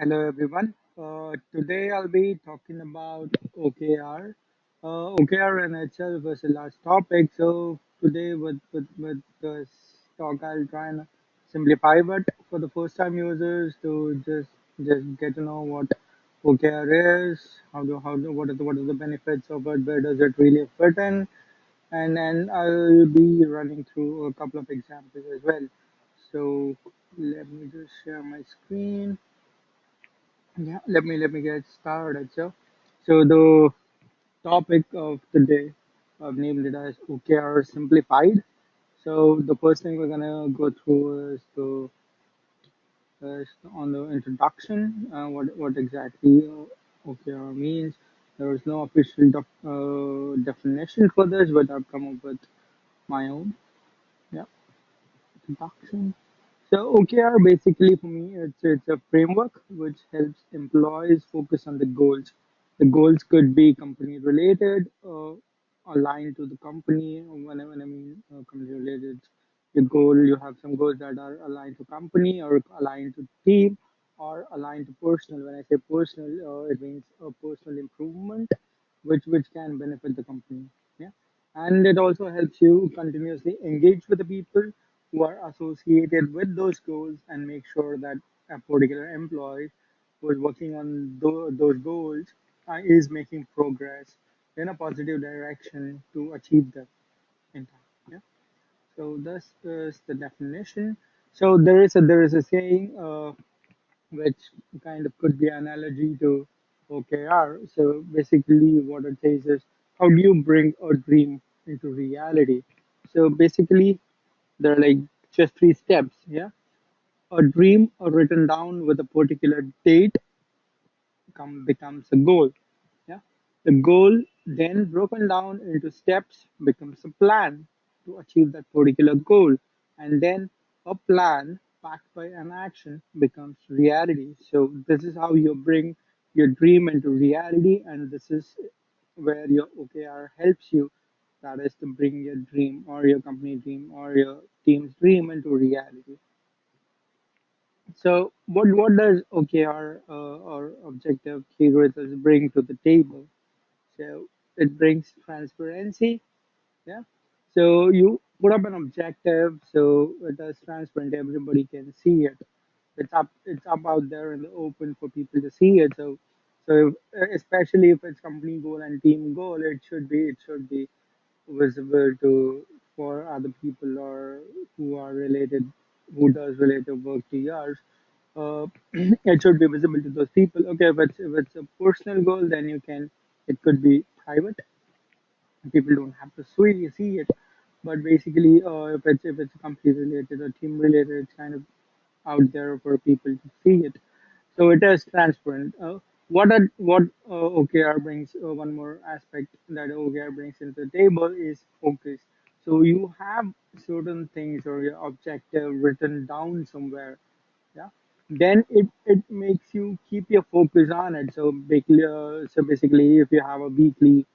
Hello everyone. Today I'll be talking about OKR. OKR in itself is a large topic, so today with this talk I'll try and simplify it for the first time users to just get to know what OKR is, what are the benefits of it, where does it really fit in, and then I'll be running through a couple of examples as well. So let me just share my screen. Yeah, let me get started. So the topic of the day, I've named it as OKR Simplified. So the first thing we're gonna go through is on the introduction, what exactly OKR means. There is no official definition for this, but I've come up with my own. Yeah, introduction. So OKR basically for me it's a framework which helps employees focus on the goals. The goals could be company related, aligned to the company. When I mean company related, the goal you have some goals that are aligned to company or aligned to team or aligned to personal. When I say personal, it means a personal improvement, which can benefit the company. Yeah, and it also helps you continuously engage with the people who are associated with those goals and make sure that a particular employee who is working on those goals is making progress in a positive direction to achieve them in time. Yeah. So this is the definition. So there is a saying which kind of could be analogy to OKR. So basically, what it says is, how do you bring a dream into reality? So basically, there are like just three steps. Yeah, a dream written down with a particular date becomes a goal. Yeah, the goal then broken down into steps becomes a plan to achieve that particular goal, and then a plan backed by an action becomes reality. So this is how you bring your dream into reality, and this is where your OKR helps you. That is to bring your dream or your company dream or your team's dream into reality. So, what does OKR or objective key results bring to the table? So, it brings transparency. Yeah. So you put up an objective, so it is transparent. Everybody can see it. It's up out there in the open for people to see it. So especially if it's company goal and team goal, it should be visible to for other people or who are related, who does related work to yours. It should be visible to those people. Okay, if it's a personal goal, then it could be private. People don't have to see it, but basically, if it's company related or team related, it's kind of out there for people to see it. So it is transparent. What OKR brings, one more aspect that OKR brings into the table is focus. So you have certain things or your objective written down somewhere. Yeah, then it makes you keep your focus on it. So basically if you have a weekly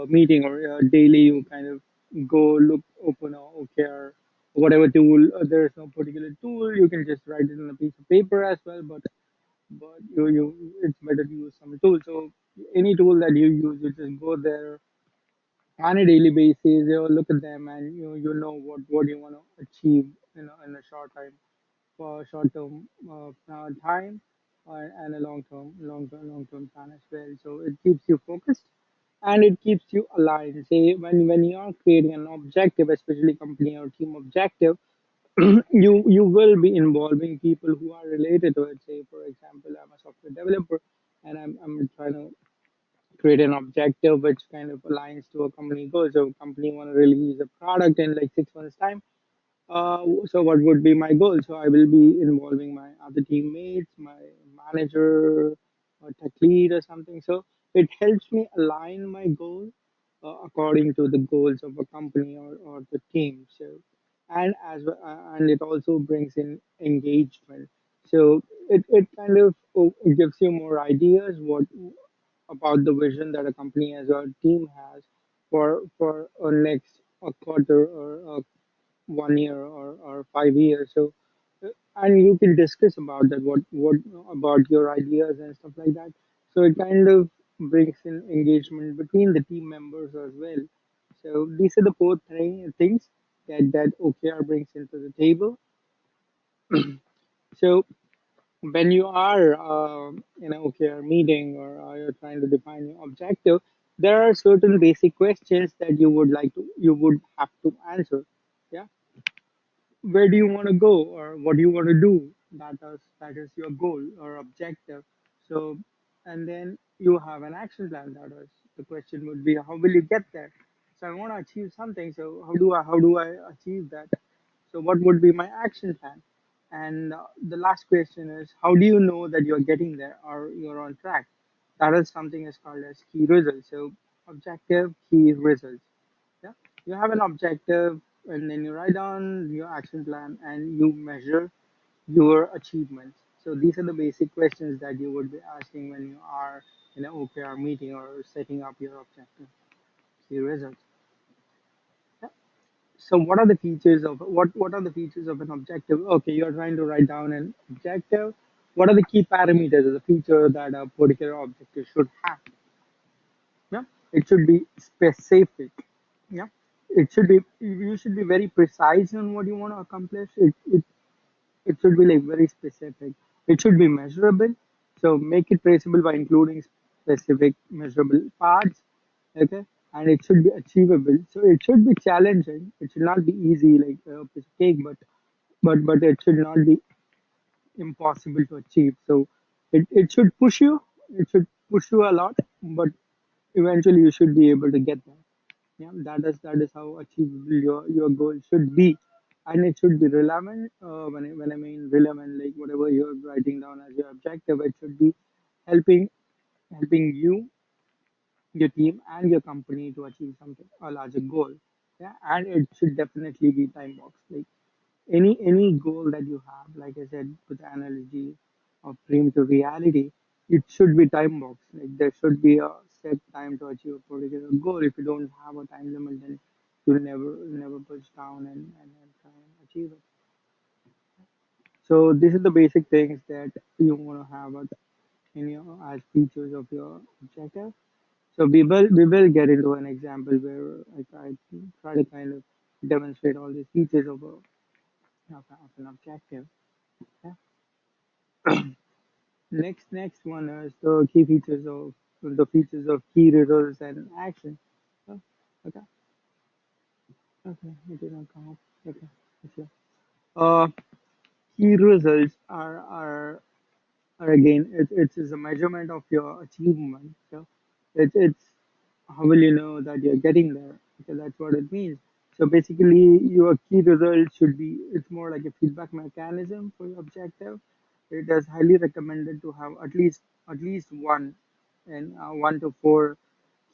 meeting or daily, you kind of go look open a OKR, whatever tool. There is no particular tool, you can just write it on a piece of paper as well, but you it's better to use some tool. So any tool that you use, you just go there on a daily basis, you look at them, and you know what you want to achieve in a for short-term time, and a long-term plan as well. So it keeps you focused and it keeps you aligned. Say when you are creating an objective, especially company or team objective, you will be involving people who are related to it. Say for example, I'm a software developer and I'm trying to create an objective which kind of aligns to a company goal. So company want to release a product in like 6 months time. So what would be my goal? So I will be involving my other teammates, my manager, or tech lead or something. So it helps me align my goal according to the goals of a company or the team. So and it also brings in engagement. So it kind of gives you more ideas what about the vision that a company as a team has for a next a quarter or 1 year or 5 years. So and you can discuss about that, what about your ideas and stuff like that. So it kind of brings in engagement between the team members as well. So these are the four things that OKR brings into the table. So when you are in an OKR meeting, or you're trying to define your objective, there are certain basic questions that you would have to answer. Yeah, where do you want to go, or what do you want to do? That is your goal or objective. So, and then you have an action plan. That is, the question would be, how will you get there? So I want to achieve something, so how do I achieve that? So what would be my action plan? And the last question is, how do you know that you're getting there or you're on track? That is something is called as key results. So objective, key results. Yeah, you have an objective, and then you write down your action plan and you measure your achievements. So these are the basic questions that you would be asking when you are in an OKR meeting or setting up your objective, key results. Yeah. So what are the features of an objective? Okay, you're trying to write down an objective. What are the key parameters or the feature that a particular objective should have? Yeah, it should be specific. Yeah, it should be, you should be very precise on what you want to accomplish. It should be like very specific. It should be measurable. So make it traceable by including specific measurable parts. Okay, and it should be achievable. So it should be challenging. It should not be easy like a piece of cake, but it should not be impossible to achieve. So it should push you. It should push you a lot, but eventually you should be able to get there. Yeah, that is how achievable your goal should be, and it should be relevant. When I mean relevant, like whatever you're writing down as your objective, it should be helping helping you, your team, and your company to achieve something, a larger goal. Yeah, and it should definitely be time boxed. Like any goal that you have, like I said, with the analogy of dream to reality, it should be time boxed. Like there should be a set time to achieve a particular goal. If you don't have a time limit, then you'll never push down and try and achieve it. So these are the basic things that you want to have in your as features of your objective. So we will get into an example where I try to kind of demonstrate all these features of an objective. Yeah. Next one is the features of key results and action. Oh, okay, okay, it didn't come up. Okay, okay. Uh, Key results are again, it is a measurement of your achievement. So it's how will you know that you're getting there? Because that's what it means. So basically, your key results should be, it's more like a feedback mechanism for your objective. It is highly recommended to have at least one and 1 to 4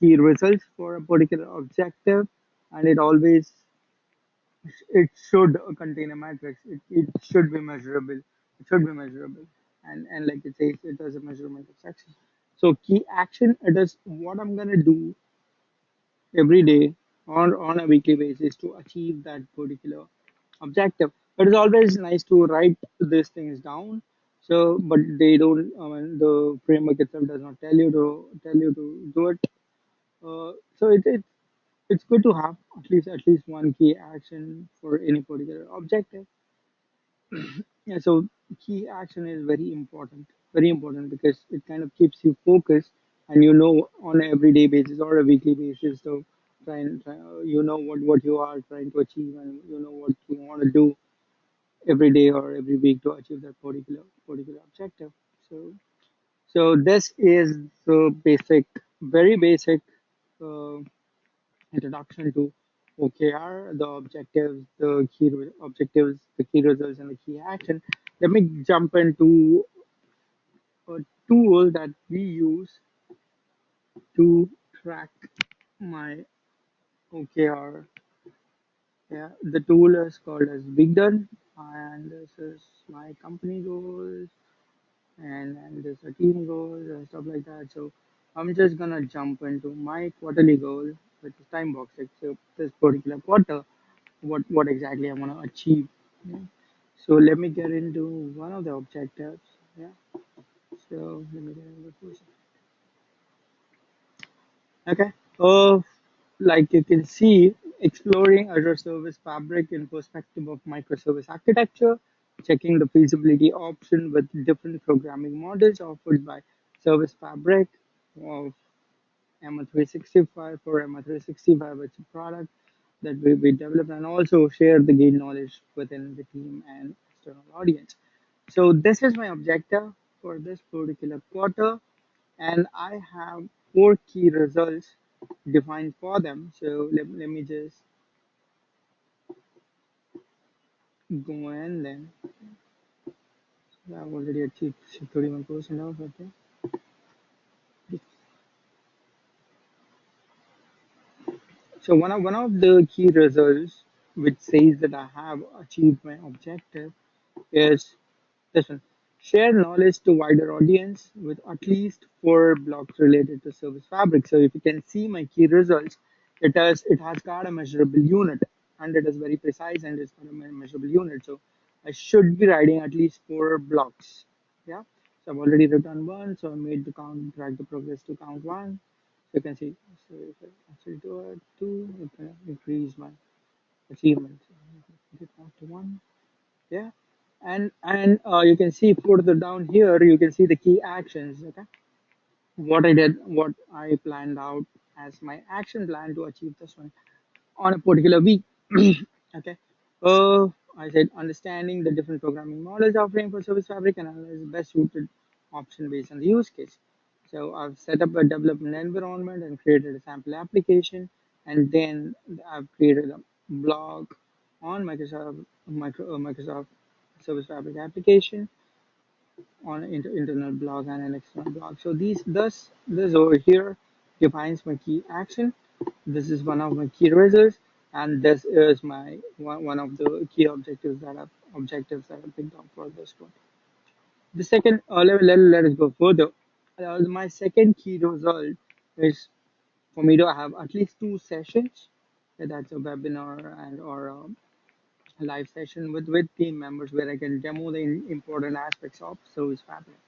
key results for a particular objective, and it should contain a matrix. It should be measurable. It should be measurable, and like it says, it does a measurement of section. So key action, it is what I'm gonna do every day or on a weekly basis to achieve that particular objective. But it's always nice to write these things down. So, but they don't. The framework itself does not tell you to do it. So it's good to have at least one key action for any particular objective. Yeah, so key action is very important because it kind of keeps you focused, and you know on an everyday basis or a weekly basis. So you know what you are trying to achieve, and you know what you want to do every day or every week to achieve that particular objective. So this is the very basic uh, introduction to OKR, the objectives, the key results, and the key action. Let me jump into a tool that we use to track my OKR. Yeah, the tool is called as Big Done, and this is my company goals, and there's a team goals and stuff like that. So I'm just gonna jump into my quarterly goal, which is time box. Like, so this particular quarter, what exactly I want to achieve. Yeah. So let me get into one of the objectives. Yeah. So let me get into the first. Okay. Like you can see, exploring Azure Service Fabric in perspective of microservice architecture, checking the feasibility option with different programming models offered by Service Fabric of MO 365 for MO 365. It's a product that we developed and also share the gain knowledge within the team and external audience. So this is my objective for this particular quarter, and I have four key results defined for them. So let me just go in then. I've already achieved 31% of it. So one of the key results which says that I have achieved my objective is this one. Share knowledge to wider audience with at least four blocks related to service fabric. So if you can see my key results, it has got a measurable unit and it is very precise and it's got a measurable unit. So I should be writing at least four blocks. Yeah. So I've already written one, so I made the count, drag the progress to count one. So you can see. So if I actually do it two, it can increase my achievement. So get back to one. Yeah, and you can see further down here you can see the key actions. Okay, what I did, what I planned out as my action plan to achieve this one on a particular week. Okay, uh, I said understanding the different programming models offering for service fabric and analyze the best suited option based on the use case. So I've set up a development environment and created a sample application, and then I've created a blog on Microsoft Service Fabric application on internal blog and an external blog. So this over here defines my key action. This is one of my key results, and this is my one of the key objectives that I picked up for this one. The second, let us go further. My second key result is for me to have at least two sessions. That's a webinar and or a live session with team members where I can demo the important aspects of service fabric.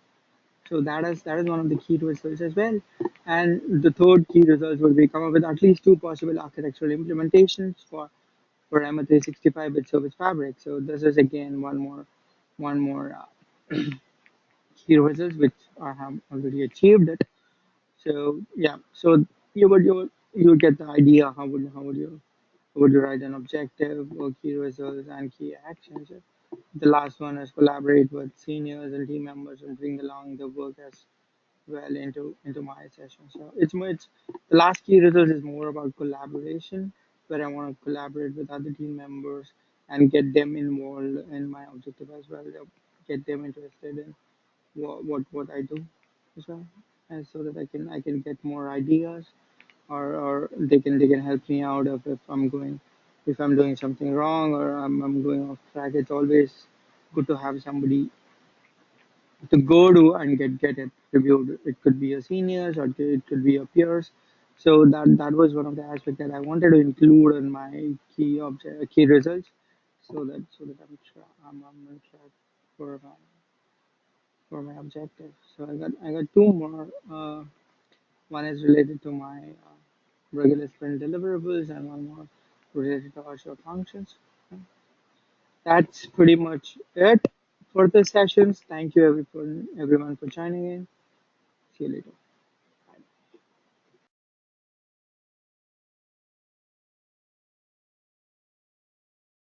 So that is one of the key results as well. And the third key results will be come up with at least two possible architectural implementations for MA 365 with Service Fabric. So this is again one more key results which I have already achieved it. So yeah, so you would get the idea how would you write an objective or key results and key actions. The last one is collaborate with seniors and team members and bring along the work as well into my session. So it's the last key result is more about collaboration, where I want to collaborate with other team members and get them involved in my objective as well. Get them interested in what I do as well, and so that I can get more ideas, or they can help me out if I'm doing something wrong or I'm going off track. It's always good to have somebody to go to and get it reviewed. It could be a seniors or it could be a peers. So that was one of the aspects that I wanted to include in my key results, so that I'm on track for my objective. So I got two more. One is related to my regular sprint deliverables, and one more related to Azure functions. That's pretty much it for the sessions. Thank you everyone for joining in. See you later.